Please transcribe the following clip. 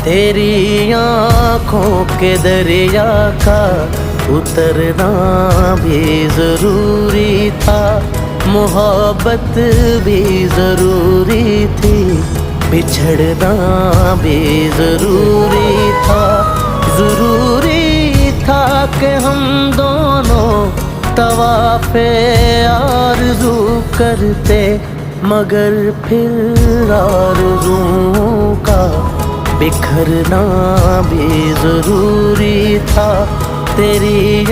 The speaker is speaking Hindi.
तेरी आँखों के दरिया का उतरना भी ज़रूरी था, मोहब्बत भी ज़रूरी थी, बिछड़ना भी ज़रूरी था। ज़रूरी था कि हम दोनों तवाफ़े आरज़ू करते, मगर फिर आरज़ुओं का बिखरना भी ज़रूरी था। तेरी